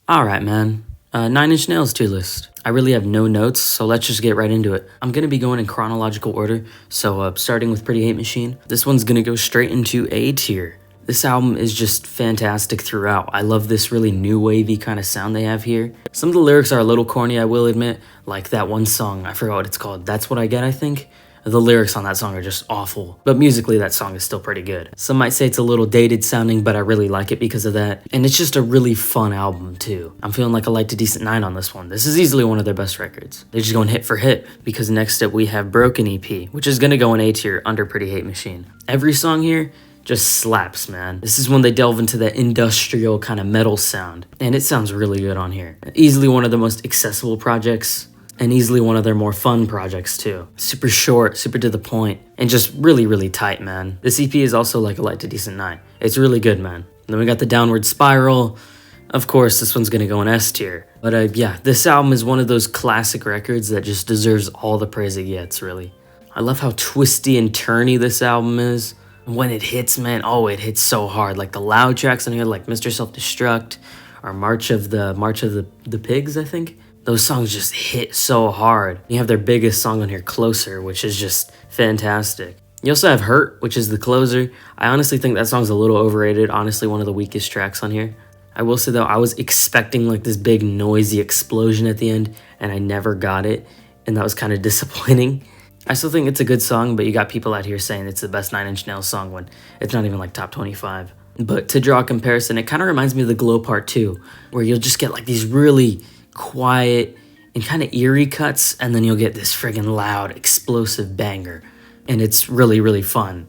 Alright, man. Nine Inch Nails tier list. I really have no notes, so let's just get right into it. I'm gonna be going in chronological order, so starting with Pretty Hate Machine. This one's gonna go straight into A tier. This album is just fantastic throughout. I love this really new wavy kind of sound they have here. Some of the lyrics are a little corny, I will admit, like that one song, I forgot what it's called, That's What I Get, I think. The lyrics on that song are just awful, but musically that song is still pretty good. Some might say it's a little dated sounding, but I really like it because of that. And it's just a really fun album too. I'm feeling like a light to decent 9 on this one. This is easily one of their best records. They're just going hit for hit, because next up we have Broken EP, which is gonna go in A tier under Pretty Hate Machine. Every song here just slaps, man. This is when they delve into that industrial kind of metal sound, and it sounds really good on here. Easily one of the most accessible projects, and easily one of their more fun projects too. Super short, super to the point, and just really, really tight, man. This EP is also like a light to decent 9. It's really good, man. Then we got the Downward Spiral. Of course, this one's gonna go in S tier. But yeah, this album is one of those classic records that just deserves all the praise it gets, really. I love how twisty and turny this album is. When it hits, man, oh, it hits so hard. Like the loud tracks on here, like Mr. Self-Destruct, or March of the Pigs, I think. Those songs just hit so hard. You have their biggest song on here, Closer, which is just fantastic. You also have Hurt, which is the closer. I honestly think that song's a little overrated. Honestly, one of the weakest tracks on here. I will say though, I was expecting like this big noisy explosion at the end, and I never got it, and that was kind of disappointing. I still think it's a good song, but you got people out here saying it's the best Nine Inch Nails song when it's not even like top 25. But to draw a comparison, it kind of reminds me of the Glow Part 2, where you'll just get like these really quiet and kind of eerie cuts, and then you'll get this friggin' loud, explosive banger. And it's really, really fun.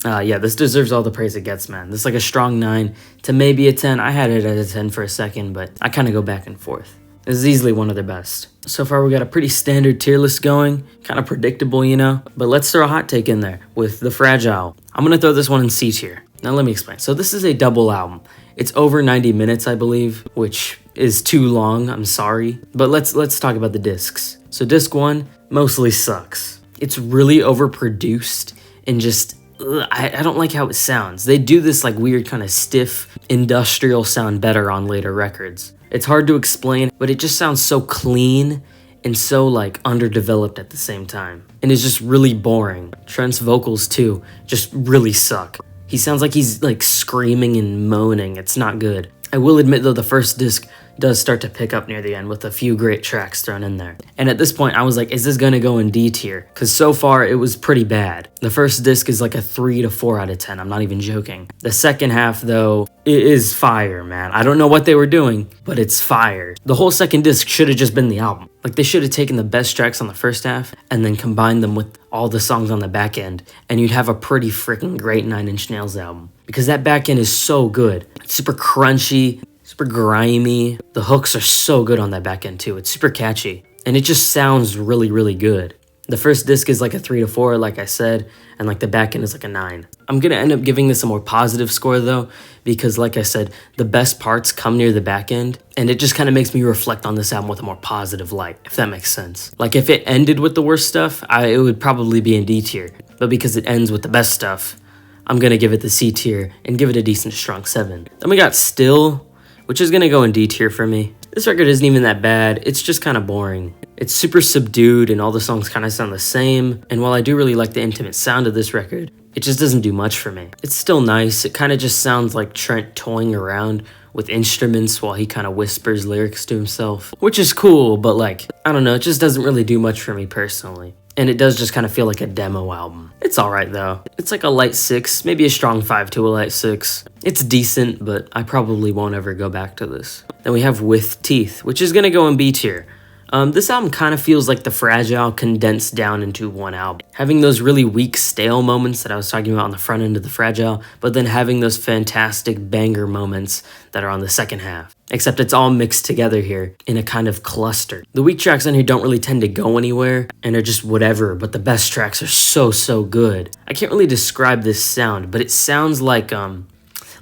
Yeah, this deserves all the praise it gets, man. This is like a strong 9 to maybe a 10. I had it at a 10 for a second, but I kind of go back and forth. This is easily one of their best. So far, we got a pretty standard tier list going. Kind of predictable, you know? But let's throw a hot take in there with The Fragile. I'm going to throw this one in C tier. Now, let me explain. So this is a double album. It's over 90 minutes, I believe, which is too long, I'm sorry. But let's talk about the discs. So disc 1 mostly sucks. It's really overproduced and just, I don't like how it sounds. They do this like weird kind of stiff industrial sound better on later records. It's hard to explain, but it just sounds so clean and so like underdeveloped at the same time. And it's just really boring. Trent's vocals too just really suck. He sounds like he's like screaming and moaning. It's not good. I will admit though, the first disc does start to pick up near the end with a few great tracks thrown in there. And at this point I was like, is this gonna go in D tier? Because so far it was pretty bad. The first disc is like a 3 to 4 out of 10. I'm not even joking. The second half though, it is fire, man. I don't know what they were doing, but it's fire. The whole second disc should have just been the album. Like they should have taken the best tracks on the first half and then combined them with all the songs on the back end, and you'd have a pretty freaking great Nine Inch Nails album. Because that back end is so good. It's super crunchy, super grimy. The hooks are so good on that back end too. It's super catchy. And it just sounds really, really good. The first disc is like a 3 to 4, like I said, and like the back end is like a 9. I'm gonna end up giving this a more positive score though, because like I said, the best parts come near the back end, and it just kind of makes me reflect on this album with a more positive light, if that makes sense. Like if it ended with the worst stuff, it would probably be in D tier, but because it ends with the best stuff, I'm gonna give it the C tier and give it a decent strong 7. Then we got Still, which is gonna go in D tier for me. This record isn't even that bad, it's just kind of boring. It's super subdued and all the songs kind of sound the same, and while I do really like the intimate sound of this record, it just doesn't do much for me. It's still nice, it kind of just sounds like Trent toying around with instruments while he kind of whispers lyrics to himself, which is cool, but like, I don't know, it just doesn't really do much for me personally. And it does just kind of feel like a demo album. It's alright though. It's like a light 6, maybe a strong 5 to a light 6. It's decent, but I probably won't ever go back to this. Then we have With Teeth, which is gonna go in B tier. This album kind of feels like The Fragile condensed down into one album. Having those really weak, stale moments that I was talking about on the front end of The Fragile, but then having those fantastic banger moments that are on the second half. Except it's all mixed together here in a kind of cluster. The weak tracks on here don't really tend to go anywhere, and are just whatever, but the best tracks are so good. I can't really describe this sound, but it sounds like in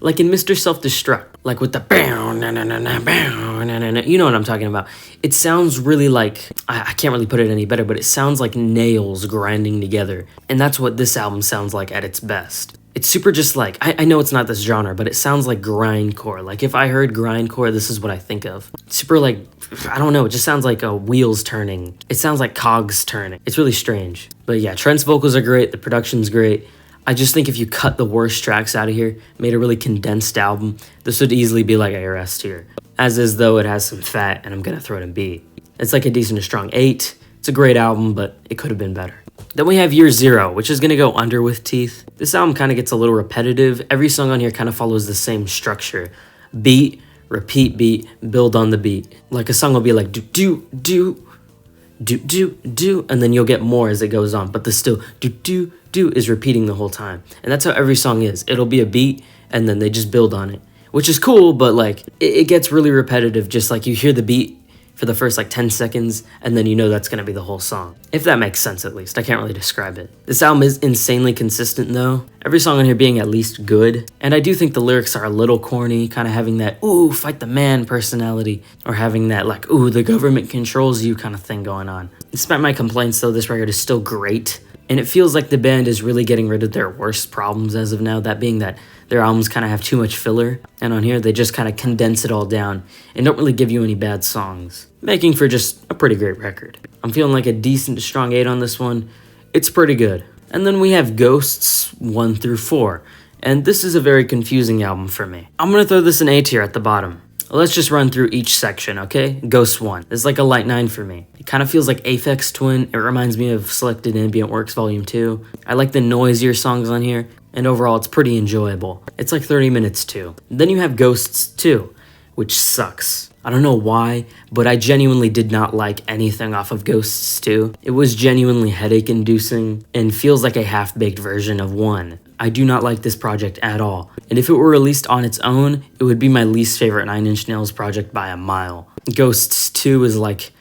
Mr. Self-Destruct, like with the bow, na na na na, bow, na na na, you know what I'm talking about. It sounds really like, I can't really put it any better, but it sounds like nails grinding together. And that's what this album sounds like at its best. It's super just like, I know it's not this genre, but it sounds like grindcore. Like if I heard grindcore, this is what I think of. Super like, I don't know, it just sounds like wheels turning. It sounds like cogs turning. It's really strange. But yeah, Trent's vocals are great, the production's great. I just think if you cut the worst tracks out of here, made a really condensed album, this would easily be like A tier. As is though it has some fat, and I'm gonna throw it in B. It's like a decent to strong 8. It's a great album, but it could have been better. Then we have Year Zero, which is going to go under with teeth. This album kind of gets a little repetitive. Every song on here kind of follows the same structure. Beat, repeat beat, build on the beat. Like a song will be like do, do, do, do, do, do, and then you'll get more as it goes on. But the still do, do, do is repeating the whole time. And that's how every song is. It'll be a beat, and then they just build on it. Which is cool, but like it gets really repetitive. Just like you hear the beat for the first like 10 seconds, and then you know that's gonna be the whole song. If that makes sense, at least. I can't really describe it. This album is insanely consistent though, every song on here being at least good, and I do think the lyrics are a little corny, kind of having that, ooh, fight the man personality, or having that like, ooh, the government controls you kind of thing going on. Despite my complaints though, this record is still great, and it feels like the band is really getting rid of their worst problems as of now, that being that their albums kind of have too much filler, and on here they just kind of condense it all down and don't really give you any bad songs, making for just a pretty great record. I'm feeling like a decent to strong 8 on this one. It's pretty good. And then we have Ghosts 1 through 4, and this is a very confusing album for me. I'm gonna throw this an A tier at the bottom. Let's just run through each section, okay? Ghost 1 is like a light 9 for me. It kind of feels like Aphex Twin. It reminds me of Selected Ambient Works Volume 2. I like the noisier songs on here, and overall it's pretty enjoyable. It's like 30 minutes too. Then you have Ghosts 2, which sucks. I don't know why, but I genuinely did not like anything off of Ghosts 2. It was genuinely headache-inducing and feels like a half-baked version of 1. I do not like this project at all, and if it were released on its own, it would be my least favorite Nine Inch Nails project by a mile. Ghosts 2 is like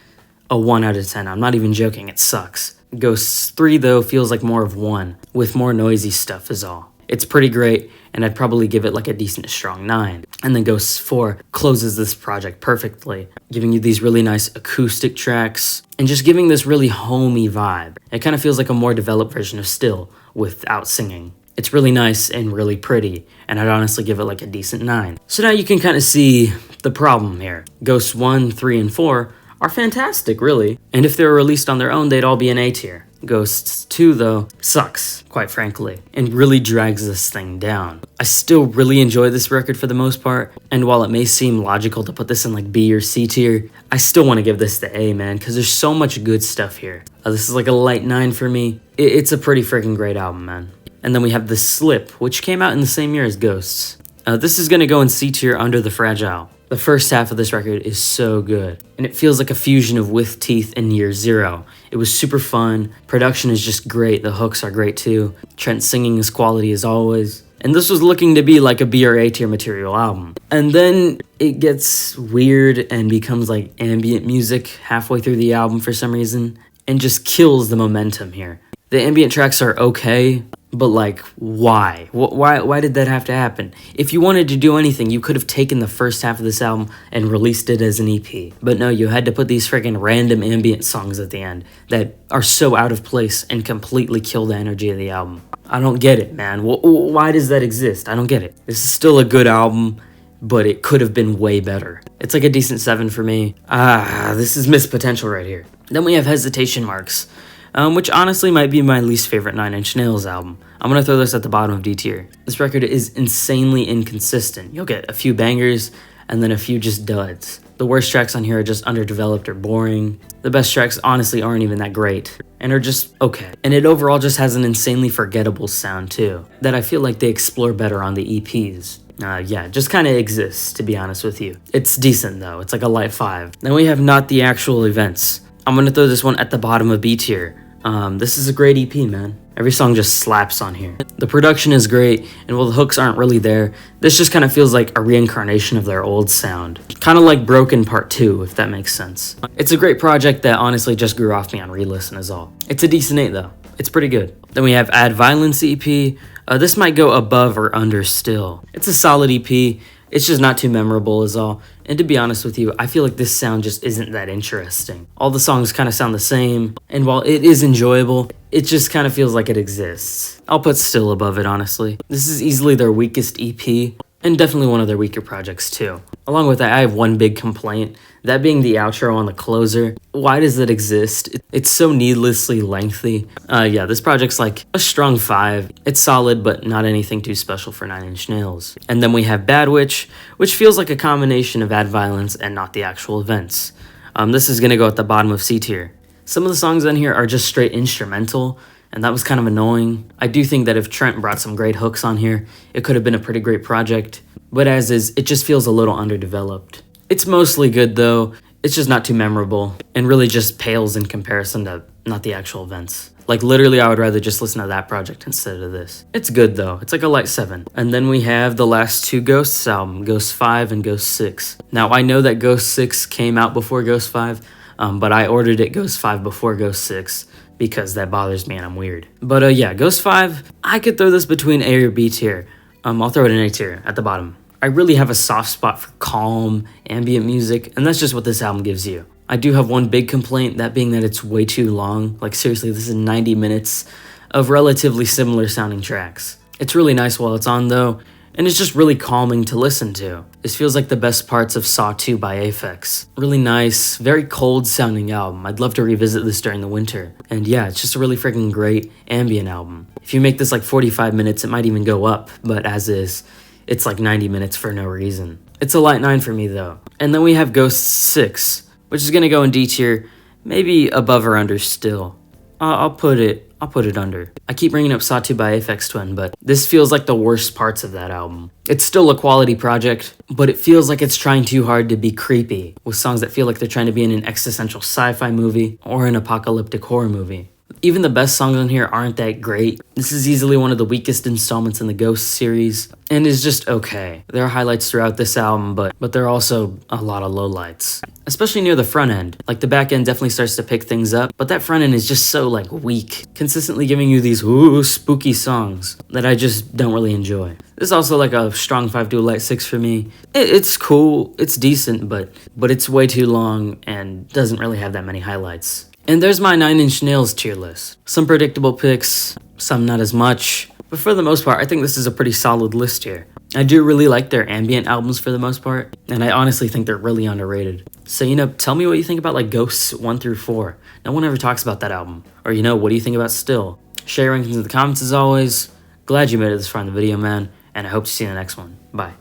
a 1 out of 10, I'm not even joking, it sucks. Ghosts 3 though feels like more of 1, with more noisy stuff is all. It's pretty great, and I'd probably give it like a decent strong 9. And then Ghosts 4 closes this project perfectly, giving you these really nice acoustic tracks, and just giving this really homey vibe. It kind of feels like a more developed version of Still, without singing. It's really nice and really pretty, and I'd honestly give it like a decent 9. So now you can kind of see the problem here. Ghosts 1, 3, and 4 are fantastic, really. And if they were released on their own, they'd all be an A tier. Ghosts 2, though, sucks, quite frankly, and really drags this thing down. I still really enjoy this record for the most part, and while it may seem logical to put this in like B or C tier, I still want to give this the A, man, because there's so much good stuff here. This is like a light 9 for me. It's a pretty freaking great album, man. And then we have The Slip, which came out in the same year as Ghosts. This is going to go in C tier under The Fragile. The first half of this record is so good, and it feels like a fusion of With Teeth and Year Zero. It was super fun, production is just great, the hooks are great too, Trent's singing is quality as always, and this was looking to be like a B or A tier material album. And then it gets weird and becomes like ambient music halfway through the album for some reason, and just kills the momentum here. The ambient tracks are okay, but like, why? Why did that have to happen? If you wanted to do anything, you could have taken the first half of this album and released it as an EP. But no, you had to put these freaking random ambient songs at the end that are so out of place and completely kill the energy of the album. I don't get it, man. Why does that exist? I don't get it. This is still a good album, but it could have been way better. It's like a decent 7 for me. This is missed potential right here. Then we have Hesitation Marks, which honestly might be my least favorite Nine Inch Nails album. I'm gonna throw this at the bottom of D tier. This record is insanely inconsistent. You'll get a few bangers, and then a few just duds. The worst tracks on here are just underdeveloped or boring. The best tracks honestly aren't even that great, and are just okay. And it overall just has an insanely forgettable sound too, that I feel like they explore better on the EPs. Yeah, just kind of exists, to be honest with you. It's decent though, it's like a light 5. Then we have Not the Actual Events. I'm gonna throw this one at the bottom of B tier. This is a great EP, man. Every song just slaps on here. The production is great, and while the hooks aren't really there, this just kind of feels like a reincarnation of their old sound. Kind of like Broken Part 2, if that makes sense. It's a great project that honestly just grew off me on re-listen is all. It's a decent 8 though. It's pretty good. Then we have Add Violence EP. This might go above or under Still. It's a solid EP. It's just not too memorable is all. And to be honest with you, I feel like this sound just isn't that interesting. All the songs kind of sound the same, and while it is enjoyable, It just kind of feels like it exists. I'll put Still above it, honestly. This is easily their weakest EP, and definitely one of their weaker projects too. Along with that, I have one big complaint, that being the outro on the closer. Why does it exist? It's so needlessly lengthy. Yeah, this project's like a strong 5. It's solid, but not anything too special for 9 Inch Nails. And then we have Bad Witch, which feels like a combination of Add Violence and not the actual events. This is gonna go at the bottom of C tier. Some of the songs on here are just straight instrumental, and that was kind of annoying. I do think that if Trent brought some great hooks on here, it could have been a pretty great project, but as is, it just feels a little underdeveloped. It's mostly good though, it's just not too memorable, and really just pales in comparison to not the actual events. Like literally I would rather just listen to that project instead of this. It's good though, it's like a light 7. And then we have the last 2 Ghosts album, Ghost 5 and Ghost 6. Now I know that Ghost 6 came out before Ghost 5, but I ordered it Ghost 5 before Ghost 6 because that bothers me and I'm weird. But yeah, Ghost 5, I could throw this between A or B tier. I'll throw it in A tier at the bottom. I really have a soft spot for calm, ambient music, and that's just what this album gives you. I do have one big complaint, that being that it's way too long. Like seriously, this is 90 minutes of relatively similar sounding tracks. It's really nice while it's on though, and it's just really calming to listen to. This feels like the best parts of Saw 2 by Aphex. Really nice, very cold sounding album. I'd love to revisit this during the winter. And yeah, it's just a really freaking great ambient album. If you make this like 45 minutes, it might even go up, but as is, it's like 90 minutes for no reason. It's a light 9 for me though. And then we have Ghost 6, which is gonna go in D tier, maybe above or under Still. I'll put it under. I keep bringing up Saw 2 by Aphex Twin, but this feels like the worst parts of that album. It's still a quality project, but it feels like it's trying too hard to be creepy, with songs that feel like they're trying to be in an existential sci-fi movie or an apocalyptic horror movie. Even the best songs on here aren't that great. This is easily one of the weakest installments in the Ghost series, and is just okay. There are highlights throughout this album, but there are also a lot of lowlights. Especially near the front end. Like the back end definitely starts to pick things up, but that front end is just so like weak, consistently giving you these ooh spooky songs that I just don't really enjoy. This is also like a strong 5 to a light 6 for me. It's cool, it's decent, but it's way too long and doesn't really have that many highlights. And there's my 9 Inch Nails tier list. Some predictable picks, some not as much, but for the most part, I think this is a pretty solid list here. I do really like their ambient albums for the most part, and I honestly think they're really underrated. So, tell me what you think about like Ghosts 1 through 4. No one ever talks about that album. Or, what do you think about Still? Share your rankings in the comments as always. Glad you made it this far in the video, man, and I hope to see you in the next one. Bye.